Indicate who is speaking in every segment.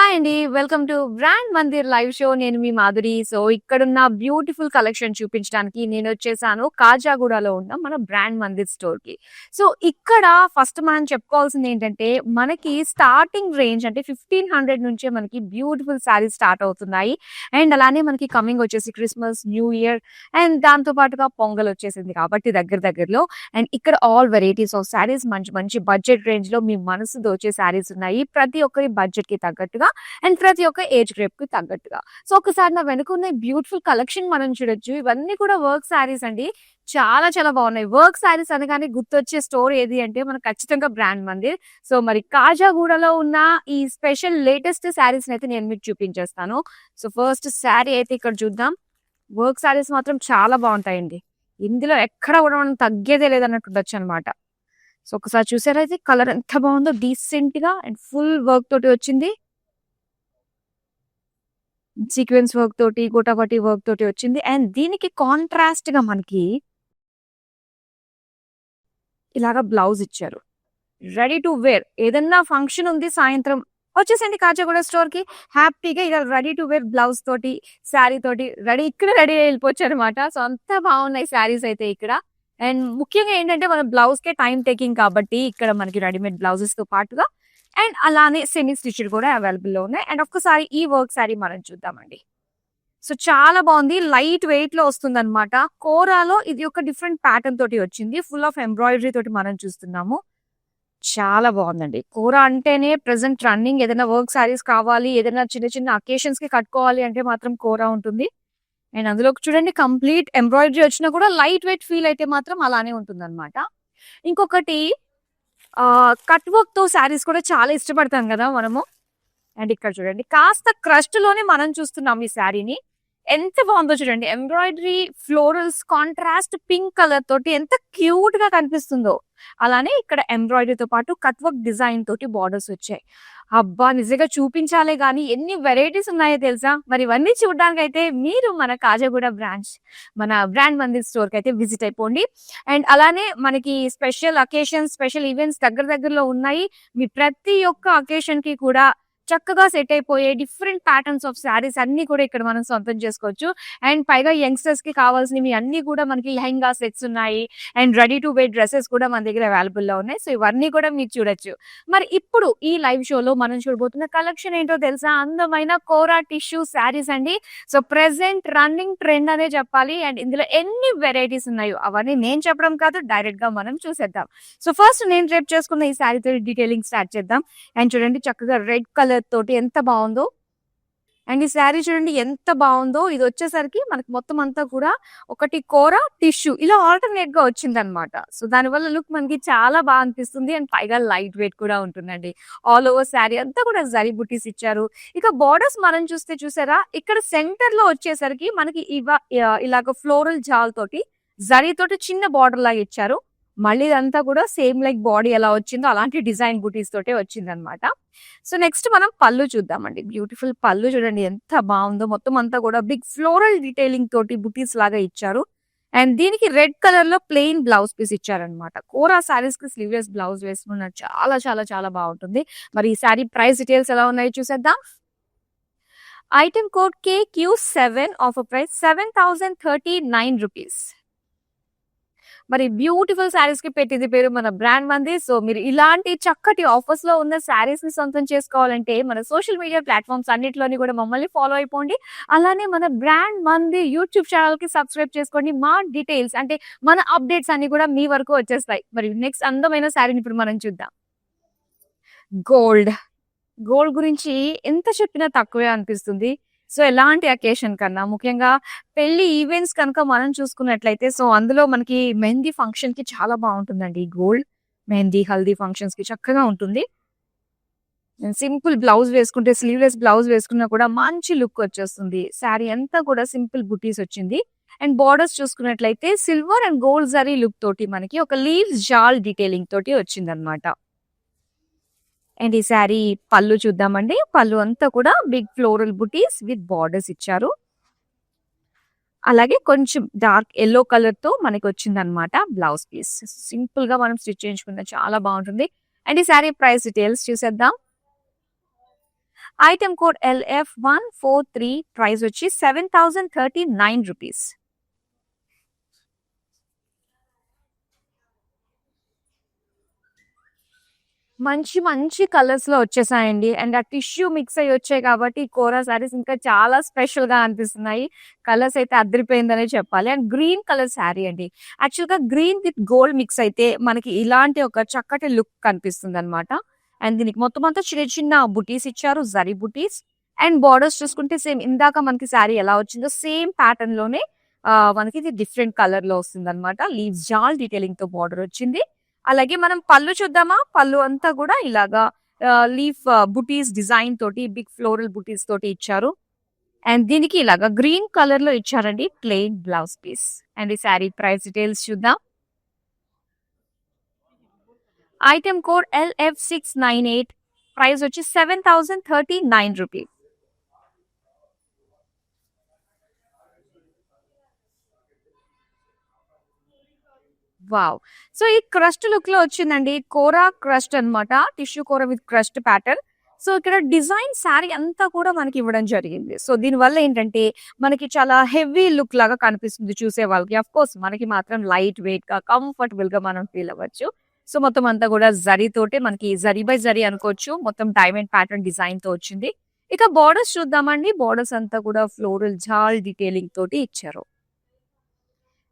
Speaker 1: Hi అండి. Welcome to brand Mandir live show. నేను మీ Madhuri. So, ఇక్కడున్న బ్యూటిఫుల్ కలెక్షన్ చూపించడానికి నేనొచ్చేసాను కాజాగూడలో ఉన్న మన బ్రాండ్ మందిర్ స్టోర్‌కి. సో, ఇక్కడ ఫస్ట్ మనం చెప్పుకోవాల్సిందేంటంటే, మనకి స్టార్టింగ్ రేంజ్ అంటే 1500 నుంచే మనకి బ్యూటిఫుల్ శారీస్ స్టార్ట్ అవుతున్నాయి. అండ్ అలానే మనకి కమింగ్ వచ్చేసి క్రిస్మస్, న్యూ ఇయర్ అండ్ దాంతో పాటుగా పొంగల్ వచ్చేసింది కాబట్టి దగ్గరలో. అండ్ ఇక్కడ ఆల్ వెరైటీస్ ఆఫ్ శారీస్ మంచి మంచి బడ్జెట్ రేంజ్‌లో మీ మనసు దోచే శారీస్ ఉన్నాయి. ప్రతి ఒక్కరి బడ్జెట్‌కి తగ్గట్టుగా అండ్ ప్రతి ఒక్క ఏజ్ గ్రూప్‌కి తగ్గట్టుగా. సో, ఒకసారి నా వెనకున్న బ్యూటిఫుల్ కలెక్షన్ మనం చూడొచ్చు. ఇవన్నీ కూడా వర్క్ శారీస్ అండి. చాలా బాగున్నాయి. వర్క్ శారీస్ అనగానే గుర్తొచ్చే స్టోర్ ఏది అంటే మనకు ఖచ్చితంగా బ్రాండ్ మందిర్. సో, మరి కాజాగూడలో ఉన్న ఈ స్పెషల్ లేటెస్ట్ శారీస్‌నైతే నేను మీకు చూపించేస్తాను. సో, ఫస్ట్ శారీ అయితే ఇక్కడ చూద్దాం. వర్క్ శారీస్ మాత్రం చాలా బాగుంటాయండి. ఇందులో ఎక్కడ కూడా మనం తగ్గేదే లేదన్నట్టు ఉండొచ్చనమాట. సో, ఒకసారి చూసారా అయితే కలర్ ఎంత బాగుందో డీసెంట్‌గా అండ్ ఫుల్ వర్క్ తోటి వచ్చింది. సీక్వెన్స్ వర్క్ తోటి, గోటాపట్టి వర్క్ తోటి వచ్చింది. అండ్ దీనికి కాంట్రాస్ట్‌గా మనకి ఇలాగా బ్లౌజ్ ఇచ్చారు. రెడీ టు వేర్ ఏదన్నా ఫంక్షన్ ఉంది సాయంత్రం వచ్చేసండి కాజాగూడ స్టోర్‌కి. హ్యాపీగా ఇలా రెడీ టు వేర్ బ్లౌజ్ తోటి, శారీ తోటి ఇక్కడ రెడీ అయ్యి వెళ్ళిపోవచ్చనమాట. సో, అంత బాగున్నాయి శారీస్ అయితే ఇక్కడ. అండ్ ముఖ్యంగా ఏంటంటే మన బ్లౌజ్‌కే టైమ్ టేకింగ్ కాబట్టి ఇక్కడ మనకి రెడీమేడ్ బ్లౌజెస్‌తో పాటుగా అండ్ అలానే సెమీ స్టిచ్డ్ కూడా అవైలబుల్‌లో ఉన్నాయి. అండ్ ఒక్కసారి ఈ వర్క్ శారీ మనం చూద్దామండి. సో, చాలా బాగుంది. లైట్ వెయిట్‌లో వస్తుందన్నమాట. కోరాలో ఇది ఒక డిఫరెంట్ ప్యాటర్న్ తోటి వచ్చింది. ఫుల్ ఆఫ్ ఎంబ్రాయిడరీ తోటి మనం చూస్తున్నాము. చాలా బాగుందండి. కోరా అంటేనే ప్రెజెంట్ రన్నింగ్. ఏదైనా వర్క్ శారీస్ కావాలి, ఏదైనా చిన్న అకేషన్స్‌కి కట్టుకోవాలి అంటే మాత్రం కోరా ఉంటుంది. అండ్ అందులో చూడండి కంప్లీట్ ఎంబ్రాయిడరీ వచ్చినా కూడా లైట్ వెయిట్ ఫీల్ అయితే మాత్రం అలానే ఉంటుందన్నమాట. ఇంకొకటి కట్ వర్క్‌తో శారీస్ కూడా చాలా ఇష్టపడతాం కదా మనము. అండ్ ఇక్కడ చూడండి కాస్త క్రష్‌లోనే మనం చూస్తున్నాం ఈ శారీని. ఎంత బాగుందో చూడండి. Embroidery, florals, contrast pink colour తోటి ఎంత క్యూట్‌గా కనిపిస్తుందో. అలానే ఇక్కడ ఎంబ్రాయిడరీతో పాటు కట్ వర్క్ డిజైన్ తోటి బార్డర్స్ వచ్చాయి. అబ్బా! నిజంగా చూపించాలే గానీ ఎన్ని వెరైటీస్ ఉన్నాయో తెలుసా? మరి ఇవన్నీ చూడడానికైతే మీరు మన కాజాగూడ బ్రాంచ్, మన బ్రాండ్ మందిర్ స్టోర్‌కైతే విజిట్ అయిపోండి. అండ్ అలానే మనకి స్పెషల్ అకేషన్స్, స్పెషల్ ఈవెంట్స్ దగ్గరలో ఉన్నాయి. మీ ప్రతి ఒక్క అకేషన్‌కి కూడా చక్కగా సెట్ అయిపోయే డిఫరెంట్ ప్యాటర్న్స్ ఆఫ్ శారీస్ అన్ని కూడా ఇక్కడ మనం సొంతం చేసుకోవచ్చు. అండ్ పైగా యంగ్‌స్టర్స్ కి కావాల్సినవి అన్ని కూడా మనకి లెహెంగా సెట్స్ ఉన్నాయి. And ready to wear dresses కూడా మన దగ్గర అవైలబుల్‌లో ఉన్నాయి. సో, ఇవన్నీ కూడా మీరు చూడొచ్చు. మరి ఇప్పుడు ఈ లైవ్ షోలో మనం చూడబోతున్న కలెక్షన్ ఏంటో తెలుసా? అందమైన కోరా టిష్యూ శారీస్ అండి. సో, ప్రెజెంట్ రన్నింగ్ ట్రెండ్ అనే చెప్పాలి. అండ్ ఇందులో ఎన్ని వెరైటీస్ ఉన్నాయో అవన్నీ నేను చెప్పడం కాదు, డైరెక్ట్ గా మనం చూసేద్దాం. సో, ఫస్ట్ నేను రేపు చేసుకున్న ఈ శారీతో డీటెయిలింగ్ స్టార్ట్ చేద్దాం. అండ్ చూడండి చక్కగా రెడ్ కలర్ తోటి ఎంత బాగుందో. అండ్ ఈ శారీ చూడండి ఎంత బాగుందో. ఇది వచ్చేసరికి మనకి మొత్తం అంతా కూడా ఒకటి కోరా టిష్యూ ఇలా ఆల్టర్నేట్ గా వచ్చిందనమాట. సో, దానివల్ల లుక్ మనకి చాలా బాగా అనిపిస్తుంది. అండ్ పైగా లైట్ వెయిట్ కూడా ఉంటుందండి. ఆల్ ఓవర్ శారీ అంతా కూడా జరీ బుటీస్ ఇచ్చారు. ఇక బార్డర్స్ మనం చూస్తే చూసారా ఇక్కడ సెంటర్ లో వచ్చేసరికి మనకి ఇలాగ ఫ్లోరల్ జాల్ తోటి జరీ తోటి చిన్న బార్డర్ లాగా ఇచ్చారు. మళ్ళీ ఇదంతా కూడా సేమ్ లైక్ బాడీ ఎలా వచ్చిందో అలాంటి డిజైన్ బుటీస్ తోటే వచ్చిందనమాట. సో, నెక్స్ట్ మనం పళ్ళు చూద్దామండి. బ్యూటిఫుల్ పళ్ళు చూడండి ఎంత బాగుందో. మొత్తం అంతా కూడా బిగ్ ఫ్లోరల్ డీటెయిలింగ్ తోటి బుటీస్ లాగా ఇచ్చారు. అండ్ దీనికి రెడ్ కలర్ లో ప్లెయిన్ బ్లౌజ్ పీస్ ఇచ్చారనమాట. కోరా శారీస్ కి స్లీవ్లెస్ బ్లౌజ్ వేసుకున్న చాలా బాగుంటుంది. మరి ఈ శారీ ప్రైస్ డీటెయిల్స్ ఎలా ఉన్నాయో చూసేద్దాం. Item code KQ7 offer price 7039 rupees. మరి బ్యూటిఫుల్ శారీస్ కి పెట్టింది పేరు మన బ్రాండ్ మందిర్. సో, మీరు ఇలాంటి చక్కటి ఆఫర్స్ లో ఉన్న శారీస్ ని సొంతం చేసుకోవాలంటే మన సోషల్ మీడియా ప్లాట్ఫామ్స్ అన్నిటిలోని కూడా మమ్మల్ని ఫాలో అయిపోండి. అలానే మన బ్రాండ్ మందిర్ యూట్యూబ్ ఛానల్ కి సబ్స్క్రైబ్ చేసుకోండి. మా డీటెయిల్స్ అంటే మన అప్డేట్స్ అన్ని కూడా మీ వరకు వచ్చేస్తాయి. మరి నెక్స్ట్ అందమైన శారీని ఇప్పుడు మనం చూద్దాం. గోల్డ్ గోల్డ్ గురించి ఎంత చెప్పినా తక్కువే అనిపిస్తుంది. సో, ఎలాంటి అకేషన్ కన్నా ముఖ్యంగా పెళ్లి ఈవెంట్స్ కనుక మనం చూసుకున్నట్లయితే సో, అందులో మనకి మెహందీ ఫంక్షన్ కి చాలా బాగుంటుందండి ఈ గోల్డ్. మెహందీ, హల్దీ ఫంక్షన్స్ కి చక్కగా ఉంటుంది. సింపుల్ బ్లౌజ్ వేసుకుంటే స్లీవ్లెస్ బ్లౌజ్ వేసుకున్నా కూడా మంచి లుక్ వచ్చేస్తుంది. శారీ అంతా కూడా సింపుల్ బుటీస్ వచ్చింది. అండ్ బార్డర్స్ చూసుకున్నట్లయితే silver and gold zari look తోటి మనకి ఒక లీవ్స్ జాల్ డీటెయిలింగ్ తోటి వచ్చిందనమాట. అండ్ ఈ శారీ పళ్ళు చూద్దామండి. పళ్ళు అంతా కూడా big floral buttis with borders ఇచ్చారు. అలాగే కొంచెం డార్క్ యెల్లో కలర్ తో మనకి వచ్చిందనమాట బ్లౌజ్ పీస్. సింపుల్ గా మనం స్టిచ్ చేయించుకున్న చాలా బాగుంటుంది. అండ్ ఈ శారీ ప్రైస్ డీటెయిల్స్ చూసేద్దాం. ఐటమ్ కోడ్ LF143, ప్రైస్ వచ్చి 7,039 రూపీస్. మంచి మంచి కలర్స్ లో వచ్చేసాయండి. అండ్ ఆ టిష్యూ మిక్స్ అయ్యి వచ్చాయి కాబట్టి ఈ కోరా సారీస్ ఇంకా చాలా స్పెషల్ గా అనిపిస్తున్నాయి. కలర్స్ అయితే అదిరిపోయిందనే చెప్పాలి. అండ్ గ్రీన్ కలర్ శారీ అండి. యాక్చువల్ గా గ్రీన్ విత్ గోల్డ్ మిక్స్ అయితే మనకి ఇలాంటి ఒక చక్కటి లుక్ కనిపిస్తుంది అనమాట. అండ్ దీనికి మొత్తం అంతా చిన్న చిన్న బుటీస్ ఇచ్చారు, జరీ బుటీస్. అండ్ బార్డర్స్ చూసుకుంటే సేమ్ ఇందాక మనకి శారీ ఎలా వచ్చిందో సేమ్ ప్యాటర్న్ లోనే మనకి ఇది డిఫరెంట్ కలర్ లో వస్తుంది అనమాట. లీవ్స్ జాల్ డీటెయిలింగ్ తో బార్డర్ వచ్చింది. అలాగే మనం పళ్ళు చూద్దామా? పళ్ళు అంతా కూడా ఇలాగా లీఫ్ బుటీస్ డిజైన్ తోటి బిగ్ ఫ్లోరల్ బుటీస్ తోటి ఇచ్చారు. అండ్ దీనికి ఇలాగా గ్రీన్ కలర్ లో ఇచ్చారండి ప్లెయిన్ బ్లౌజ్ పీస్. అండ్ ఈ శారీ ప్రైస్ డీటెయిల్స్ చూద్దాం. ఐటమ్ కోడ్ LF698, ప్రైస్ వచ్చి 7,039 రూపీస్. వావ్! సో ఈ క్రస్ట్ లుక్ లో వచ్చిందండి. కోరా క్రస్ట్ అన్నమాట. Tissue kora with crust pattern. So ఇక్కడ డిజైన్ శారీ అంతా కూడా మనకి ఇవ్వడం జరిగింది. సో దీనివల్ల ఏంటంటే మనకి చాలా హెవీ లుక్ లాగా కనిపిస్తుంది చూసే వాళ్ళకి. ఆఫ్ కోర్స్ మనకి మాత్రం లైట్ వెయిట్ గా కంఫర్టబుల్ గా మనం ఫీల్ అవ్వచ్చు. సో మొత్తం అంతా కూడా జరీ తోటే మనకి జరీ బై జరీ అనుకోవచ్చు. మొత్తం డైమండ్ ప్యాటర్న్ డిజైన్ తో వచ్చింది. ఇక బోర్డర్స్ చూద్దామండి. బోర్డర్స్ అంతా కూడా ఫ్లోరల్ జాల్ డీటెయిలింగ్ తోటి ఇచ్చారు.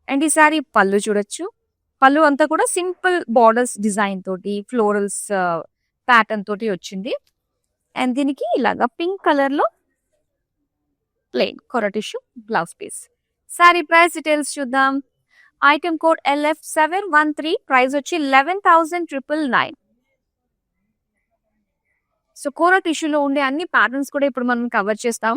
Speaker 1: అండ్ ఈ సారీ పళ్ళు చూడొచ్చు. పళ్ళు అంతా కూడా సింపుల్ బార్డర్స్ డిజైన్ తోటి ఫ్లోరల్స్ ప్యాటర్న్ తోటి వచ్చింది. అండ్ దీనికి ఇలాగా పింక్ కలర్ లో plain kora tissue blouse piece. Sari price details చూద్దాం. ఐటమ్ కోడ్ LF713, ప్రైస్ వచ్చి 11,999. సో కోర టిష్యూలో ఉండే అన్ని ప్యాటర్న్స్ కూడా ఇప్పుడు మనం కవర్ చేస్తాం.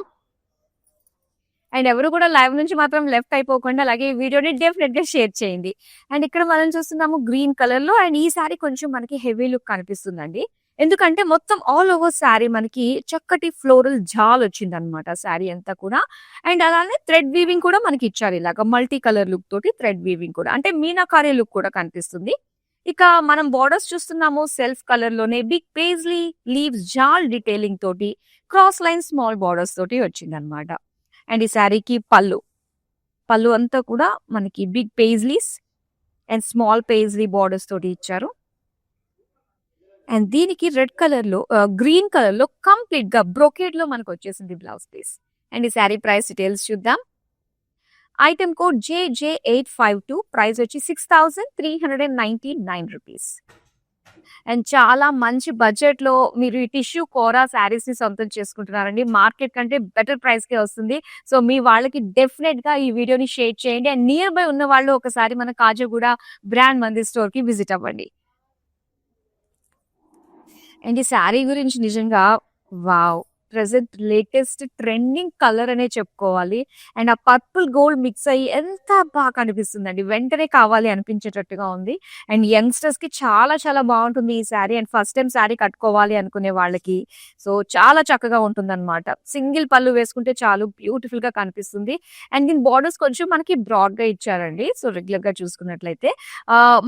Speaker 1: అండ్ ఎవరు కూడా లైవ్ నుంచి మాత్రం లెఫ్ట్ అయిపోకుండా అలాగే ఈ వీడియోని డెఫినెట్ గా షేర్ చేయండి. అండ్ ఇక్కడ మనం చూస్తున్నాము గ్రీన్ కలర్ లో. అండ్ ఈ సారీ కొంచెం మనకి హెవీ లుక్ కనిపిస్తుందండి. ఎందుకంటే మొత్తం ఆల్ ఓవర్ శారీ మనకి చక్కటి ఫ్లోరల్ జాల్ వచ్చింది అనమాట శారీ అంతా కూడా. అండ్ అలానే థ్రెడ్ వీవింగ్ కూడా మనకి ఇచ్చారు. ఇలాగా మల్టీ కలర్ లుక్ తోటి థ్రెడ్ వీవింగ్ కూడా, అంటే మీనాకారి లుక్ కూడా కనిపిస్తుంది. ఇక మనం బార్డర్స్ చూస్తున్నాము సెల్ఫ్ కలర్ లోనే బిగ్ పేజ్లీ లీవ్స్ జాల్ డీటెయిలింగ్ తోటి క్రాస్ లైన్ స్మాల్ బార్డర్స్ తోటి వచ్చింది అనమాట. అండ్ ఈ శారీకి పళ్ళు అంతా కూడా మనకి big paisleys and small paisley borders తోటి ఇచ్చారు. అండ్ దీనికి రెడ్ కలర్ లో గ్రీన్ కలర్ లో కంప్లీట్ గా బ్రోకేడ్ లో మనకు వచ్చేసింది బ్లౌజ్ పీస్. అండ్ ఈ శారీ ప్రైస్ డీటెయిల్స్ చూద్దాం. ఐటమ్ కోడ్ JJ852, ప్రైస్ వచ్చి 6,399 రూపీస్. అండ్ చాలా మంచి బడ్జెట్ లో మీరు ఈ టిష్యూ కోరా శారీస్ ని సొంతం చేసుకుంటున్నారండి. మార్కెట్ కంటే బెటర్ ప్రైస్ కే వస్తుంది. సో మీ వాళ్ళకి డెఫినెట్ గా ఈ వీడియోని షేర్ చేయండి. అండ్ నియర్ బై ఉన్న వాళ్ళు ఒకసారి మన కాజాగూడ బ్రాండ్ మందిర్ స్టోర్ కి విజిట్ అవ్వండి. అండ్ ఈ శారీ గురించి నిజంగా wow! Present latest trending colour అనే చెప్పుకోవాలి. అండ్ ఆ పర్పుల్ గోల్డ్ మిక్స్ అయ్యి ఎంత బాగా కనిపిస్తుందండి. వెంటనే కావాలి అనిపించేటట్టుగా ఉంది. అండ్ యంగ్స్టర్స్ కి చాలా చాలా బాగుంటుంది ఈ sari. And first time sari కట్టుకోవాలి అనుకునే వాళ్ళకి సో చాలా చక్కగా ఉంటుందన్నమాట. సింగిల్ పళ్ళు వేసుకుంటే చాలు బ్యూటిఫుల్ గా కనిపిస్తుంది. అండ్ దీని బార్డర్స్ కొంచెం మనకి బ్రాడ్ గా ఇచ్చారండి. సో రెగ్యులర్ గా చూసుకున్నట్లయితే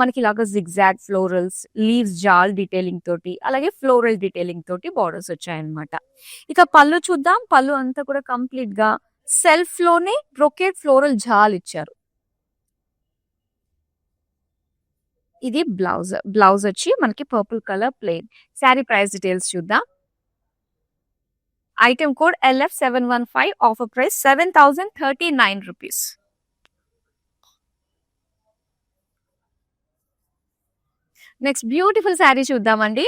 Speaker 1: మనకి ఇలాగ జిగ్జాగ్ ఫ్లోరల్స్ లీవ్స్ జాల్ డీటెయిలింగ్ తోటి అలాగే ఫ్లోరల్ డీటెయిలింగ్ తోటి బార్డర్స్ వచ్చాయన్నమాట. ఇక పళ్ళు చూద్దాం. పళ్ళు అంతా కూడా కంప్లీట్ గా సెల్ఫ్ లోనే బ్రొకేట్ ఫ్లోరల్ జాల్ ఇచ్చారు. ఇది బ్లౌజ్ వచ్చి మనకి purple colour plain. Sari price details చూద్దాం. Item code LF715, offer price 7,039 rupees. Next beautiful sari చూద్దామండి.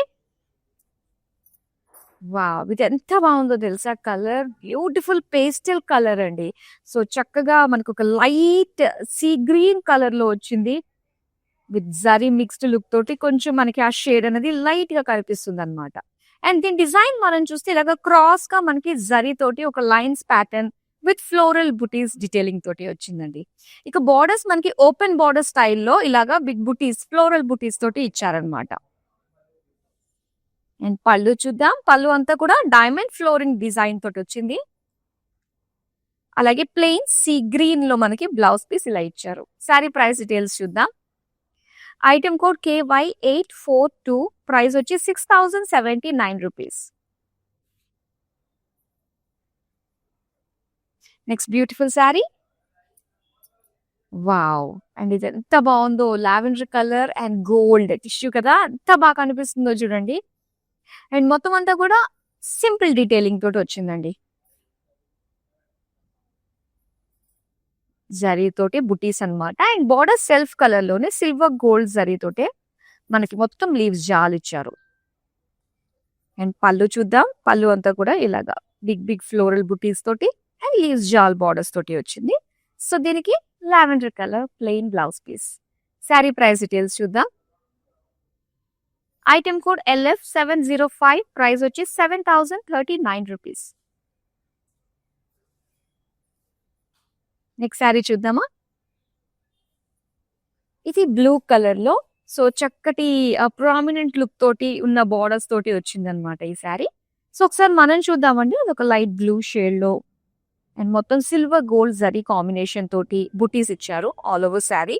Speaker 1: వావ్! ఇది ఎంత బాగుందో తెలుసా కలర్. బ్యూటిఫుల్ పేస్టల్ కలర్ అండి. సో చక్కగా మనకు ఒక లైట్ సీ గ్రీన్ కలర్ లో వచ్చింది. విత్ జరీ మిక్స్డ్ లుక్ తోటి కొంచెం మనకి ఆ షేడ్ అనేది లైట్ గా కనిపిస్తుంది అనమాట. అండ్ దీని డిజైన్ మనం చూస్తే ఇలాగ క్రాస్ గా మనకి జరీ తోటి ఒక lines pattern with floral buttis detailing తోటి వచ్చిందండి. ఇక బార్డర్స్ మనకి ఓపెన్ బార్డర్ స్టైల్లో ఇలాగా బిగ్ బుటీస్ ఫ్లోరల్ బుటీస్ తోటి ఇచ్చారనమాట. అండ్ పళ్ళు చూద్దాం. పళ్ళు అంతా కూడా డైమండ్ ఫ్లోరింగ్ డిజైన్ తోటి వచ్చింది. అలాగే ప్లెయిన్ సీ గ్రీన్ లో మనకి బ్లౌజ్ పీస్ ఇలా ఇచ్చారు. శారీ ప్రైస్ డీటెయిల్స్ చూద్దాం. ఐటమ్ కోడ్ KY842, ప్రైస్ వచ్చి 6,079 rupees. Next beautiful sari. Wow! And ఇది ఎంత బావుందో lavender colour and gold tissue కదా! ఎంత బాగా కనిపిస్తుందో చూడండి. అండ్ మొత్తం అంతా కూడా సింపుల్ డీటెయిలింగ్ తోటి వచ్చిందండి. జరీతోటి బుటీస్ అన్నమాట. అండ్ బోర్డర్ సెల్ఫ్ కలర్ లోనే సిల్వర్ గోల్డ్ జరీతోటే మనకి మొత్తం లీవ్స్ జాలిచ్చారు. అండ్ పళ్ళు చూద్దాం. పళ్ళు అంతా కూడా ఇలాగా బిగ్ ఫ్లోరల్ బుటీస్ తోటి అండ్ లీవ్స్ జాల్ బార్డర్స్ తోటి వచ్చింది. సో దీనికి lavender colour plain blouse piece. Sari price details చూద్దాం. ఐటెం కోడ్ LF705, ప్రైస్ వచ్చి 7039 రూపీస్. నెక్స్ట్ శారీ చూద్దామా. ఇది బ్లూ కలర్ లో సో చక్కటి ప్రామినెంట్ లుక్ తోటి ఉన్న బార్డర్స్ తోటి వచ్చిందనమాట ఈ శారీ. సో ఒకసారి మనం చూద్దామండి. అదొక లైట్ బ్లూ షేడ్ లో అండ్ మొత్తం సిల్వర్ గోల్డ్ జరీ కాంబినేషన్ తోటి బుటీస్ ఇచ్చారు ఆల్ ఓవర్ శారీ.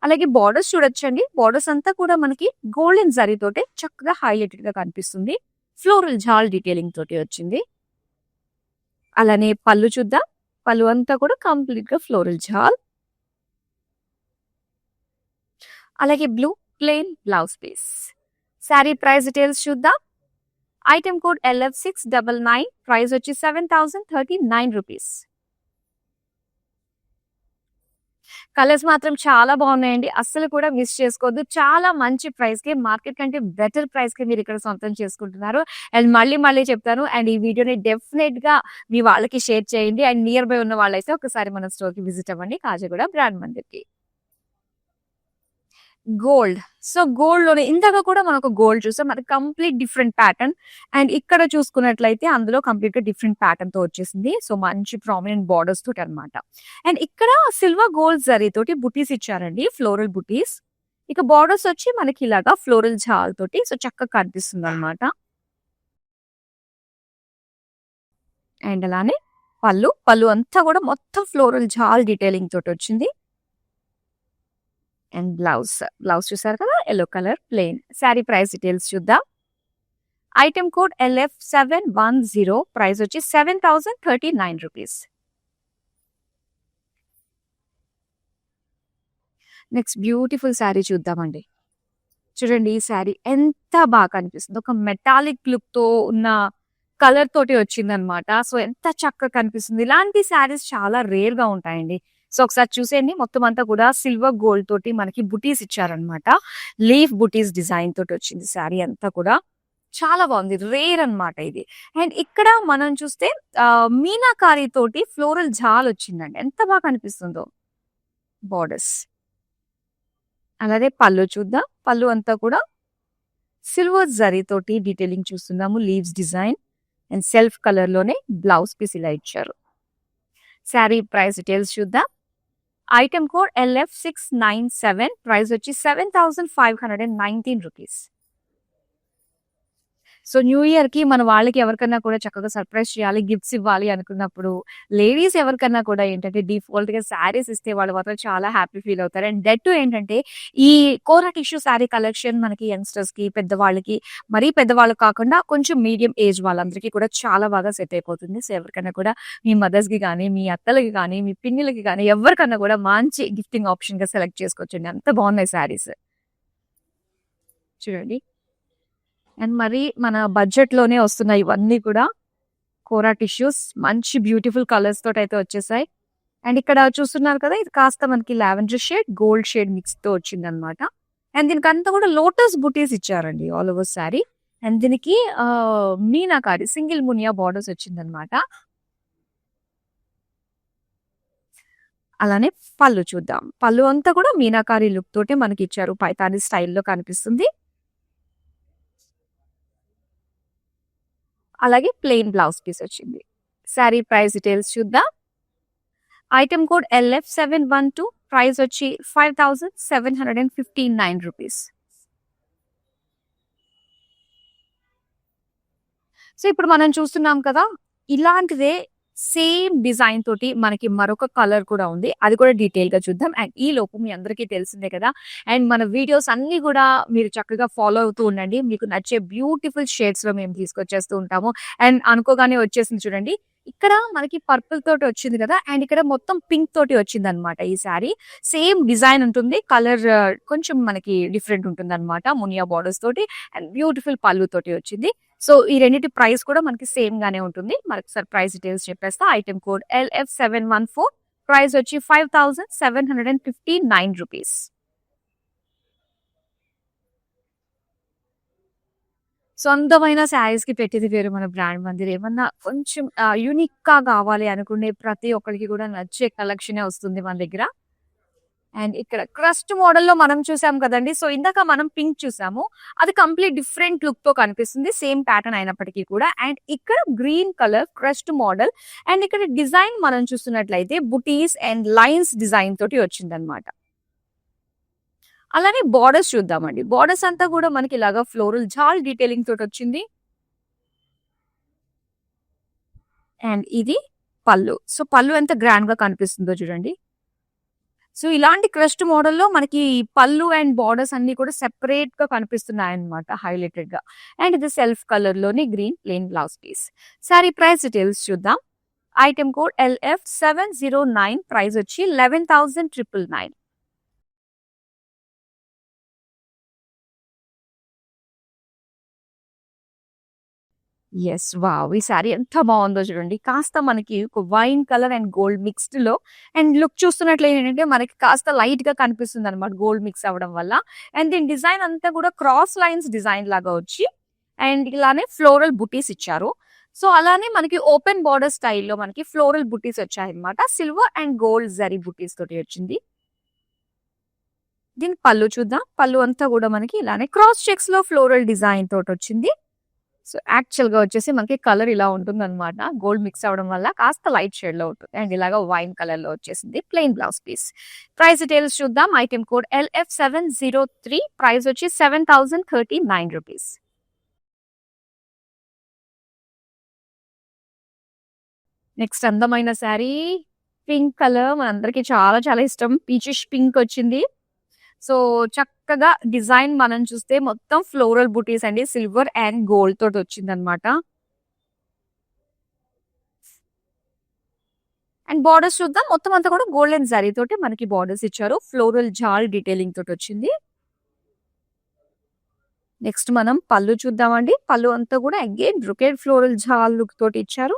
Speaker 1: అలాగే బార్డర్స్ చూడొచ్చండి. బార్డర్స్ అంతా కూడా మనకి గోల్డెన్ జరీ తోటే చక్కగా హైలైటెడ్ గా కనిపిస్తుంది. ఫ్లోరల్ జాల్ డీటెయిలింగ్ తోటి వచ్చింది. అలానే పళ్ళు చూద్దాం. పళ్ళు అంతా కూడా కంప్లీట్ గా ఫ్లోరల్ జాల్. అలాగే blue plain blouse piece. Sari price details చూద్దాం. ఐటెం కోడ్ LF699, ప్రైస్ వచ్చి 7039 రూపీస్. కలర్స్ మాత్రం చాలా బాగున్నాయండి. అస్సలు కూడా మిస్ చేసుకోవద్దు. చాలా మంచి ప్రైస్ కి, మార్కెట్ కంటే బెటర్ ప్రైస్ కి మీరు ఇక్కడ సొంతం చేసుకుంటున్నారు. అండ్ మళ్ళీ చెప్తాను. అండ్ ఈ వీడియోని డెఫినెట్ గా మీ వాళ్ళకి షేర్ చేయండి. అండ్ నియర్ బై ఉన్న వాళ్ళైతే ఒకసారి మన స్టోర్ కి విజిట్ అవ్వండి, Kachiguda brand మందిర్కి. Gold. So gold లోనే ఇందాక కూడా మనం ఒక గోల్డ్ చూసాం. అది కంప్లీట్ డిఫరెంట్ ప్యాటర్న్. అండ్ ఇక్కడ చూసుకున్నట్లయితే అందులో కంప్లీట్ గా డిఫరెంట్ ప్యాటర్న్ తో వచ్చేసింది. సో మంచి ప్రామినెంట్ బార్డర్స్ తోటి అనమాట. అండ్ ఇక్కడ సిల్వర్ గోల్డ్ జరీ తోటి బుటీస్ ఇచ్చారండి, ఫ్లోరల్ బుటీస్. ఇక బార్డర్స్ వచ్చి మనకి ఇలాగా ఫ్లోరల్ జాల్ తోటి సో చక్కగా కనిపిస్తుంది అనమాట. అండ్ అలానే పళ్ళు అంతా కూడా మొత్తం ఫ్లోరల్ జాల్ డీటెయిలింగ్ తోటి వచ్చింది. అండ్ బ్లౌజ్ చూసారు కదా, yellow colour plain. Sari price details చూద్దాం. ఐటెం కోడ్ LF710, ప్రైస్ వచ్చి 7039 రూపీస్. నెక్స్ట్ బ్యూటిఫుల్ శారీ చూద్దామండి. చూడండి ఈ శారీ ఎంత బాగా కనిపిస్తుంది. ఒక మెటాలిక్ లుక్ తో ఉన్న కలర్ తోటి వచ్చింది అనమాట. సో ఎంత చక్కగా కనిపిస్తుంది. ఇలాంటి శారీస్ చాలా రేర్ గా ఉంటాయండి. సో ఒకసారి చూసేయండి. మొత్తం అంతా కూడా సిల్వర్ గోల్డ్ తోటి మనకి బుటీస్ ఇచ్చారనమాట. లీఫ్ బుటీస్ డిజైన్ తోటి వచ్చింది శారీ అంతా కూడా. చాలా బాగుంది. రేర్ అన్నమాట ఇది. అండ్ ఇక్కడ మనం చూస్తే మీనాకారి తోటి ఫ్లోరల్ జాల్ వచ్చిందండి. ఎంత బాగా కనిపిస్తుందో బార్డర్స్. అలాగే పళ్ళు చూద్దాం. పళ్ళు అంతా కూడా సిల్వర్ జరీ తోటి డీటెయిలింగ్ చూస్తున్నాము, leaves design. And self colour లోనే బ్లౌజ్ పీస్ ఇలా ఇచ్చారు. శారీ ప్రైస్ డీటెయిల్స్ చూద్దాం. ఐటెం కోడ్ LF697, ప్రైస్ వచ్చి 7519 రూపీస్. సో న్యూ ఇయర్ కి మన వాళ్ళకి ఎవరికన్నా కూడా చక్కగా సర్ప్రైజ్ చేయాలి, గిఫ్ట్స్ ఇవ్వాలి అనుకున్నప్పుడు లేడీస్ ఎవరికన్నా కూడా ఏంటంటే డిఫాల్ట్ గా శారీస్ ఇస్తే వాళ్ళు మాత్రం చాలా హ్యాపీ ఫీల్ అవుతారు. అండ్ దట్ టు ఏంటంటే ఈ కోరా టిష్యూ శారీ కలెక్షన్ మనకి యంగ్స్టర్స్ కి, పెద్దవాళ్ళకి, మరీ పెద్దవాళ్ళు కాకుండా కొంచెం మీడియం ఏజ్ వాళ్ళందరికీ కూడా చాలా బాగా సెట్ అయిపోతుంది. సో ఎవరికన్నా కూడా మీ మదర్స్ కి కానీ, మీ అత్తలకి కానీ, మీ పిన్నులకి కానీ ఎవరికన్నా కూడా మంచి గిఫ్టింగ్ ఆప్షన్ గా సెలెక్ట్ చేసుకోవచ్చండి. అంత బాగున్నాయి శారీస్. చూడండి. అండ్ మరి మన బడ్జెట్ లోనే వస్తున్నాయి ఇవన్నీ కూడా. కోరా టిష్యూస్ మంచి బ్యూటిఫుల్ కలర్స్ తోటి అయితే వచ్చేసాయి. అండ్ ఇక్కడ చూస్తున్నారు కదా, ఇది కాస్త మనకి lavender shade, gold shade mix తో వచ్చింది అనమాట. అండ్ దీనికి అంతా కూడా లోటస్ బుటీస్ ఇచ్చారండి ఆల్ ఓవర్ శారీ. అండ్ దీనికి మీనాకారి సింగిల్ మునియా బార్డర్స్ వచ్చింది అనమాట. అలానే పళ్ళు చూద్దాం. పళ్ళు అంతా కూడా మీనాకారి లుక్ తోటే మనకి ఇచ్చారు. పైతాని స్టైల్లో కనిపిస్తుంది. అలాగే ప్లెయిన్ బ్లౌజ్ పీస్ వచ్చింది. శారీ ప్రైస్ డీటెయిల్స్ చూద్దాం. ఐటెం కోడ్ LF712, ప్రైస్ వచ్చి 5759 రూపీస్. సో ఇప్పుడు మనం చూస్తున్నాం కదా, ఇలాంటిదే సేమ్ డిజైన్ తోటి మనకి మరొక కలర్ కూడా ఉంది. అది కూడా డీటెయిల్ గా చూద్దాం. అండ్ ఈ లోపు మీ అందరికీ తెలిసిందే కదా, అండ్ మన వీడియోస్ అన్ని కూడా మీరు చక్కగా ఫాలో అవుతూ ఉండండి. మీకు నచ్చే బ్యూటిఫుల్ షేడ్స్ లో మేము తీసుకొచ్చేస్తూ ఉంటాము. అండ్ అనుకోగానే వచ్చేసింది చూడండి, ఇక్కడ మనకి పర్పుల్ తోటి వచ్చింది కదా, అండ్ ఇక్కడ మొత్తం పింక్ తోటి వచ్చింది అనమాట ఈ శారీ. సేమ్ డిజైన్ ఉంటుంది, కలర్ కొంచెం మనకి డిఫరెంట్ ఉంటుంది అనమాట, మునియా బార్డర్స్ తోటి అండ్ బ్యూటిఫుల్ పళ్ళు తోటి వచ్చింది. సో ఈ రెండింటి ప్రైస్ కూడా మనకి సేమ్ గానే ఉంటుంది. మరొకసారి ప్రైస్ డీటెయిల్స్ చెప్పేస్తా. ఐటమ్ కోడ్ LF714, ప్రైస్ వచ్చి 5759 రూపీస్. సొంతమైన శారీస్ కి పెట్టేది వేరు మన బ్రాండ్ మందిర్. ఏమన్నా కొంచెం యూనిక్ గా కావాలి అనుకునే ప్రతి ఒక్కరికి కూడా నచ్చే కలెక్షనే వస్తుంది మన దగ్గర. అండ్ ఇక్కడ క్రస్ట్ మోడల్ లో మనం చూసాం కదండి. సో ఇందాక మనం పింక్ చూసాము, అది కంప్లీట్ డిఫరెంట్ లుక్ తో కనిపిస్తుంది, సేమ్ ప్యాటర్న్ అయినప్పటికీ కూడా. అండ్ ఇక్కడ green colour crust model, and ఇక్కడ డిజైన్ మనం చూస్తున్నట్లయితే బుటీస్ అండ్ లైన్స్ డిజైన్ తోటి వచ్చిందనమాట. అలానే బార్డర్స్ చూద్దామండి. బార్డర్స్ అంతా కూడా మనకి ఇలాగా ఫ్లోరల్ జాల్ డీటెయిలింగ్ తోటి వచ్చింది. అండ్ ఇది పళ్ళు. సో పళ్ళు ఎంత గ్రాండ్ గా కనిపిస్తుందో చూడండి. సో ఇలాంటి క్రస్ట్ మోడల్లో మనకి పళ్ళు అండ్ బార్డర్స్ అన్ని కూడా సెపరేట్ గా కనిపిస్తున్నాయి అనమాట, హైలైటెడ్ గా. అండ్ ఇది సెల్ఫ్ కలర్ లోని green plain blouse piece. Sari price details చూద్దాం. ఐటమ్ కోడ్ LF709, ప్రైస్ వచ్చి 11,999. యెస్. వావ్! ఈ శారీ ఎంత బావుందో చూడండి. కాస్త మనకి ఒక వైన్ కలర్ అండ్ గోల్డ్ మిక్స్డ్‌లో, అండ్ లుక్ చూస్తున్నట్లయితే ఏంటంటే మనకి కాస్త లైట్‌గా కనిపిస్తుందనమాట గోల్డ్ మిక్స్ అవ్వడం వల్ల. అండ్ దీని డిజైన్ అంతా కూడా క్రాస్ లైన్స్ డిజైన్ లాగా వచ్చి, అండ్ ఇలానే ఫ్లోరల్ బుటీస్ ఇచ్చారు. సో అలానే మనకి ఓపెన్ బోర్డర్ స్టైల్‌లో మనకి ఫ్లోరల్ బుటీస్ వచ్చాయన్నమాట. సిల్వర్ అండ్ గోల్డ్ జరీ బుటీస్ తోటి వచ్చింది. దీని పళ్ళు చూద్దాం. పళ్ళు అంతా కూడా మనకి ఇలానే క్రాస్ చెక్స్‌లో ఫ్లోరల్ డిజైన్ తోటొచ్చింది. సో యాక్చువల్‌గా వచ్చేసి మనకి కలర్ ఇలా ఉంటుందన్నమాట. గోల్డ్ మిక్స్ అవ్వడం వల్ల కాస్త లైట్ షేడ్‌లో ఉంటుంది. అండ్ ఇలాగా వైన్ కలర్‌లో వచ్చేసింది. Plain blouse piece. Price details చూద్దాం. ఐటమ్ కోడ్ LF703, ప్రైస్ వచ్చి 7,039 రూపీస్. నెక్స్ట్ అందమైన శారీ పింక్ కలర్, మనందరికీ చాలా చాలా ఇష్టం. పీచిష్ పింక్ వచ్చింది. సో చక్కగా డిజైన్ మనం చూస్తే మొత్తం ఫ్లోరల్ బుటీస్ అండి, సిల్వర్ అండ్ గోల్డ్ తోటి వచ్చిందనమాట. అండ్ బార్డర్స్ చూద్దాం. మొత్తం అంతా కూడా గోల్డెన్ జరీ తోటి మనకి బార్డర్స్ ఇచ్చారు. ఫ్లోరల్ జాల్ డీటెయిలింగ్ తోటి వచ్చింది. నెక్స్ట్ మనం పళ్ళు చూద్దామండి. పళ్ళు అంతా కూడా again brocade floral jaal look తోటి ఇచ్చారు.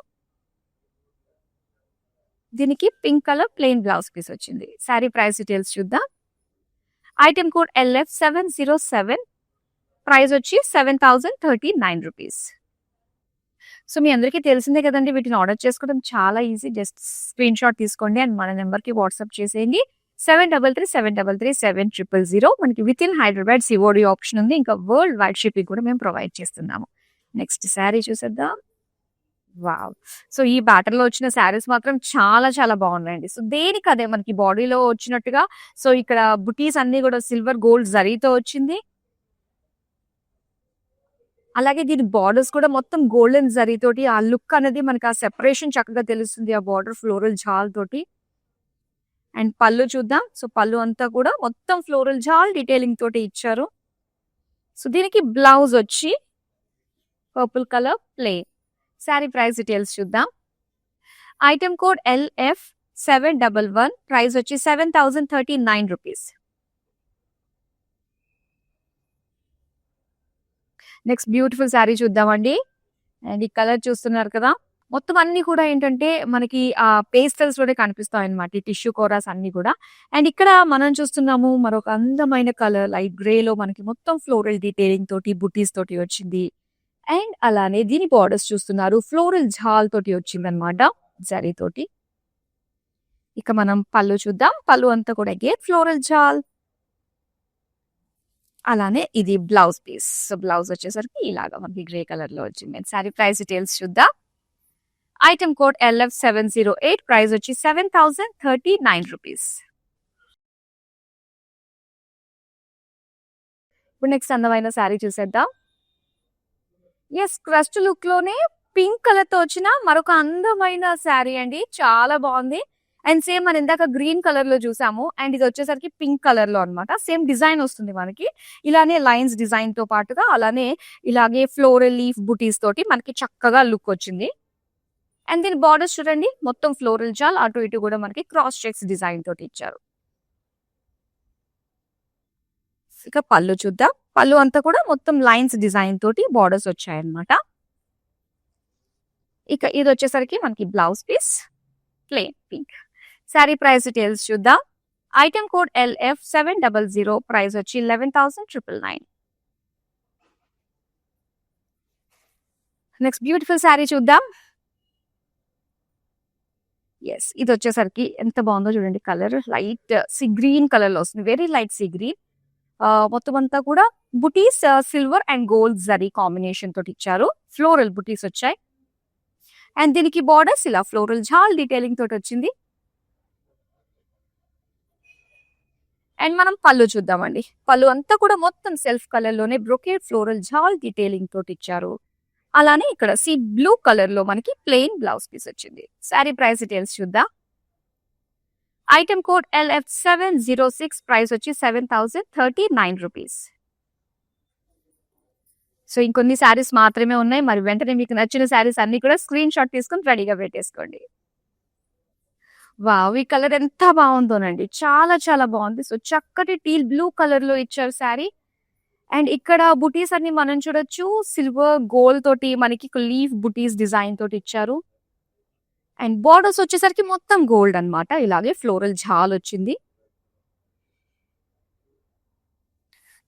Speaker 1: దీనికి pink colour plain blouse piece వచ్చింది. శారీ ప్రైస్ డీటెయిల్స్ చూద్దాం. ఐటమ్ కోడ్ LF707, ప్రైస్ వచ్చి 7,039 రూపీస్. సో మీ అందరికీ తెలిసిందే కదండి, వీటిని ఆర్డర్ చేసుకోవడం చాలా ఈజీ. జస్ట్ స్క్రీన్ షాట్ తీసుకోండి అండ్ మన నెంబర్కి వాట్సాప్ చేసేయండి. 7337337000. మనకి with in Hyderabad COD option ఉంది. ఇంకా వరల్డ్ వైడ్ షిప్పింగ్ కూడా మేము ప్రొవైడ్ చేస్తున్నాము. నెక్స్ట్ శారీ చూసేద్దాం. వావ్! సో ఈ ప్యాటర్న్ లో వచ్చిన శారీస్ మాత్రం చాలా చాలా బాగున్నాయండి. సో దేనికి అదే మనకి బాడీలో వచ్చినట్టుగా, సో ఇక్కడ బుటీస్ అన్ని కూడా సిల్వర్ గోల్డ్ జరీతో వచ్చింది. అలాగే దీని బార్డర్స్ కూడా మొత్తం గోల్డెన్ జరీ తోటి, ఆ లుక్ అనేది మనకి ఆ సెపరేషన్ చక్కగా తెలుస్తుంది ఆ బార్డర్ ఫ్లోరల్ జాల్ తోటి. అండ్ పళ్ళు చూద్దాం. సో పళ్ళు అంతా కూడా మొత్తం ఫ్లోరల్ జాల్ డీటెయిలింగ్ తోటి ఇచ్చారు. సో దీనికి బ్లౌజ్ వచ్చి purple colour plain. Sari price details చూద్దాం. ఐటమ్ కోడ్ LF711, ప్రైస్ వచ్చి 7,039 రూపీస్. నెక్స్ట్ బ్యూటిఫుల్ శారీ చూద్దామండి. అండ్ ఈ కలర్ చూస్తున్నారు కదా, మొత్తం అన్ని కూడా ఏంటంటే మనకి ఆ పేస్టల్స్ లోనే కనిపిస్తాయి అనమాట, ఈ టిష్యూ కోరాస్ అన్ని కూడా. అండ్ ఇక్కడ మనం చూస్తున్నాము మరొక అందమైన కలర్ లైట్ గ్రే లో మనకి మొత్తం ఫ్లోరల్ డీటెయిలింగ్ తోటి బుటీస్ తోటి వచ్చింది. అండ్ అలానే దీని బార్డర్స్ చూస్తున్నారు, ఫ్లోరల్ జాల్ తోటి వచ్చింది అనమాట, జరీ తోటి. ఇక మనం పళ్ళు చూద్దాం. పళ్ళు అంతా కూడా ఫ్లోరల్ జాల్. అలానే ఇది బ్లౌజ్ పీస్. సో బ్లౌజ్ వచ్చేసరికి ఇలాగా మనకి గ్రే కలర్ లో వచ్చింది. సారీ ప్రైస్ డీటెయిల్స్ చూద్దాం. ఐటమ్ కోడ్ LF708, ప్రైస్ వచ్చి 7,039 రూపీస్. ఇప్పుడు నెక్స్ట్ అందమైన శారీ చూసేద్దాం. ఎస్, క్రస్ట్ లుక్ లోనే పింక్ కలర్ తో వచ్చిన మరొక అందమైన శారీ అండి, చాలా బాగుంది. అండ్ సేమ్ మనం ఇందాక గ్రీన్ కలర్ లో చూసాము, అండ్ ఇది వచ్చేసరికి పింక్ కలర్ లో అనమాట. సేమ్ డిజైన్ వస్తుంది మనకి, ఇలానే లైన్స్ డిజైన్ తో పాటుగా అలానే ఇలాగే ఫ్లోరల్ లీఫ్ బుటీస్ తోటి మనకి చక్కగా లుక్ వచ్చింది. అండ్ దీని బార్డర్స్ చూడండి మొత్తం ఫ్లోరల్ జాల్, అటు ఇటు కూడా మనకి క్రాస్ చెక్స్ డిజైన్ తోటి ఇచ్చారు. ఇక పళ్ళు చూద్దాం. పళ్ళు అంతా కూడా మొత్తం లైన్స్ డిజైన్ తోటి బార్డర్స్ వచ్చాయన్నమాట. ఇక ఇది వచ్చేసరికి మనకి blouse piece plain pink. Sari price details చూద్దాం. ఐటమ్ కోడ్ LF700, ప్రైస్ వచ్చి 11,999. నెక్స్ట్ బ్యూటిఫుల్ శారీ చూద్దాం. ఎస్, ఇది వచ్చేసరికి ఎంత బాగుందో చూడండి. Colour light sea green colour లో వస్తుంది, వెరీ లైట్ సీ గ్రీన్. మొత్తం అంతా కూడా బుటీస్ silver and gold zari combination తోటి ఇచ్చారు. ఫ్లోరల్ బుటీస్ వచ్చాయి. అండ్ దీనికి బార్డర్స్ ఇలా ఫ్లోరల్ జాల్ డీటెయిలింగ్ తోటి వచ్చింది. అండ్ మనం పళ్ళు చూద్దామండి. పళ్ళు అంతా కూడా మొత్తం సెల్ఫ్ కలర్ లోనే బ్రొకేడ్ ఫ్లోరల్ జాల్ డీటెయిలింగ్ తోటి ఇచ్చారు. అలానే ఇక్కడ సీ బ్లూ కలర్ లో మనకి ప్లెయిన్ బ్లౌజ్ పీస్ వచ్చింది. శారీ ప్రైస్ డీటెయిల్స్ చూద్దాం. ఐటమ్ కోడ్ LF706, ప్రైస్ వచ్చి 7,039 రూపీస్. సో ఇంకొన్ని శారీస్ మాత్రమే ఉన్నాయి. మరి వెంటనే మీకు నచ్చిన శారీస్ అన్ని కూడా స్క్రీన్ షాట్ తీసుకుని రెడీగా పెట్టేసుకోండి. వావ్, ఈ కలర్ ఎంత బాగుందోనండి, చాలా చాలా బాగుంది. సో చక్కటి టీల్ బ్లూ కలర్ లో ఇచ్చారు శారీ. అండ్ ఇక్కడ బుటీస్ అన్ని మనం చూడొచ్చు, సిల్వర్ గోల్డ్ తోటి మనకి లీఫ్ బుటీస్ డిజైన్ తోటి ఇచ్చారు. అండ్ బార్డర్స్ వచ్చేసరికి మొత్తం గోల్డ్ అన్నమాట. ఇలాగే ఫ్లోరల్ జాల్ వచ్చింది.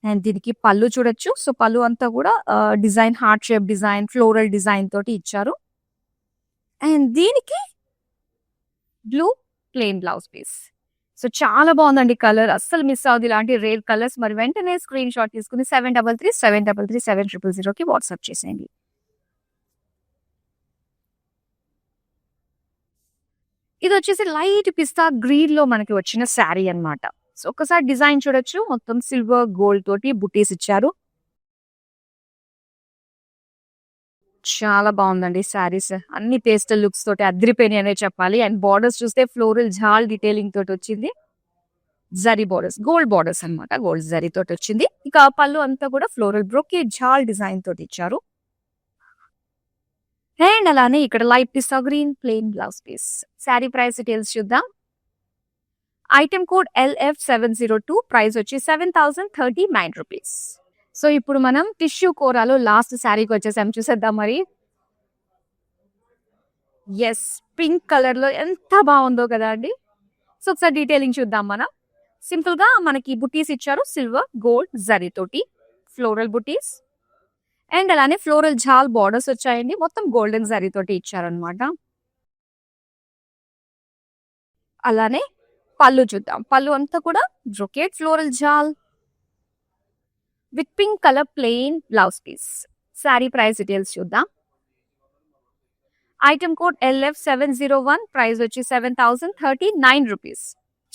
Speaker 1: అండ్ దీనికి పళ్ళు చూడొచ్చు. సో పళ్ళు అంతా కూడా design heart shape design, floral design తోటి ఇచ్చారు. అండ్ దీనికి blue plain blouse piece. So చాలా బాగుందండి కలర్, అస్సలు మిస్ అవ్వదు ఇలాంటి రేర్ కలర్స్. మరి వెంటనే స్క్రీన్ షాట్ తీసుకుని 7337337000కి వాట్సాప్ చేసేయండి. ఇది వచ్చేసి లైట్ పిస్తా గ్రీన్ లో మనకి వచ్చిన శారీ అన్నమాట. సో ఒకసారి డిజైన్ చూడొచ్చు, మొత్తం సిల్వర్ గోల్డ్ తోటి బుటీస్ ఇచ్చారు. చాలా బాగుందండి శారీస్ అన్ని పేస్టల్ లుక్స్ తోటి అద్రిపోయినాయి అనే చెప్పాలి. అండ్ బార్డర్స్ చూస్తే ఫ్లోరల్ జాల్ డీటెయిలింగ్ తోటి వచ్చింది. జరీ బార్డర్స్, గోల్డ్ బార్డర్స్ అన్నమాట, గోల్డ్ జరీ తోటి వచ్చింది. ఇక పళ్ళు అంతా కూడా ఫ్లోరల్ బ్రోకేడ్ జాల్ డిజైన్ తోటి ఇచ్చారు. అండ్ అలానే ఇక్కడ light pista green plain blouse piece. Sari price details చూద్దాం. ఐటమ్ కోడ్ LF702, ప్రైస్ వచ్చి 7,039 రూపీస్. సో ఇప్పుడు మనం టిష్యూ కోరాలో లాస్ట్ శారీకి వచ్చేసాం, చూసేద్దాం మరి. ఎస్, పింక్ కలర్ లో ఎంత బాగుందో కదా అండి. సో ఒకసారి డీటెయిలింగ్ చూద్దాం మనం. సింపుల్ గా మనకి బుటీస్ ఇచ్చారు, సిల్వర్ గోల్డ్ జరీ తోటి ఫ్లోరల్ బుటీస్. అండ్ అలానే ఫ్లోరల్ జాల్ బార్డర్స్ వచ్చాయండి, మొత్తం గోల్డెన్ జరీ తోటి ఇచ్చారనమాట. అలానే పళ్ళు చూద్దాం. పళ్ళు అంతా కూడా brocade floral jaal with pink colour plain blouse piece. Sari price details చూద్దాం. ఐటమ్ కోడ్ LF701, ప్రైస్ వచ్చి 7,039 రూపీస్.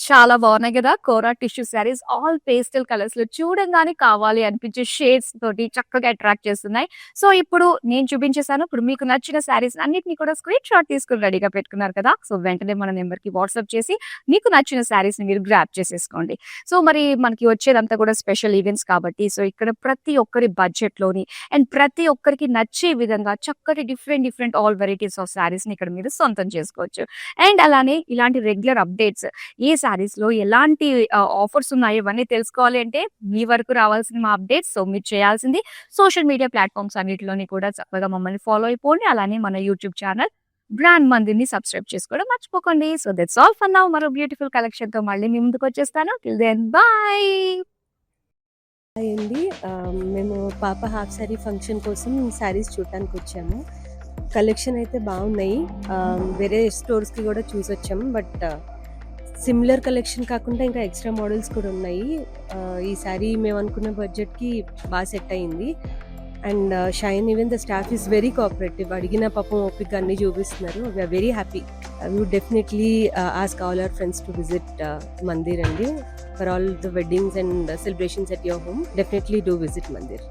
Speaker 1: చాలా బాగున్నాయి కదా Kora tissue saris, all pastel colours లో చూడంగానే కావాలి అనిపించే షేడ్స్ తోటి చక్కగా అట్రాక్ట్ చేస్తున్నాయి. సో ఇప్పుడు నేను చూపించేసాను. ఇప్పుడు మీకు నచ్చిన శారీస్ అన్నిటిని కూడా స్క్రీన్ షాట్ తీసుకుని రెడీగా పెట్టుకున్నారు కదా. సో వెంటనే మన నెంబర్ కి వాట్సాప్ చేసి మీకు నచ్చిన శారీస్ ని మీరు గ్రాప్ చేసేసుకోండి. సో మరి మనకి వచ్చేదంతా కూడా స్పెషల్ ఈవెంట్స్ కాబట్టి, సో ఇక్కడ ప్రతి ఒక్కరి బడ్జెట్ లోని అండ్ ప్రతి ఒక్కరికి నచ్చే విధంగా చక్కటి different all varieties of saris ని ఇక్కడ మీరు సొంతం చేసుకోవచ్చు. అండ్ అలానే ఇలాంటి రెగ్యులర్ అప్డేట్స్, ఏ శారీస్ లో ఎలాంటి ఆఫర్స్ ఉన్నాయి ఇవన్నీ తెలుసుకోవాలి అంటే మీ వరకు రావాల్సిన మా అప్డేట్స్. సో మీరు చేయాల్సింది సోషల్ మీడియా ప్లాట్ఫామ్స్ అన్నిటిలోని కూడా చక్కగా మమ్మల్ని ఫాలో అయిపోండి. అలానే మన యూట్యూబ్ ఛానల్ బ్రాండ్ మందిని సబ్స్క్రైబ్ చేసుకోవడం మర్చిపోకండి. So that's all for now. మరో బ్యూటిఫుల్ కలెక్షన్ తో మళ్ళీ మీ ముందుకు వచ్చేస్తాను. Till then bye.
Speaker 2: హాయ్ అండి. మేము పాప హాఫ్ శారీ ఫంక్షన్ కోసం శారీస్ చూడటానికి వచ్చాము. కలెక్షన్ అయితే బాగున్నాయి. వేరే స్టోర్స్కి కూడా చూసొచ్చాము. బట్ సిమిలర్ కలెక్షన్ కాకుండా ఇంకా ఎక్స్ట్రా మోడల్స్ కూడా ఉన్నాయి. ఈ శారీ మేము అనుకున్న బడ్జెట్కి బాగా సెట్ అయింది. And shine even the staff is very cooperative. అడిగిన పాపం ఓపిక అన్ని చూపిస్తున్నారు. We're very happy. We would definitely ask all our friends to visit Mandir అండి. For all the weddings and celebrations at your home, definitely do visit Mandir.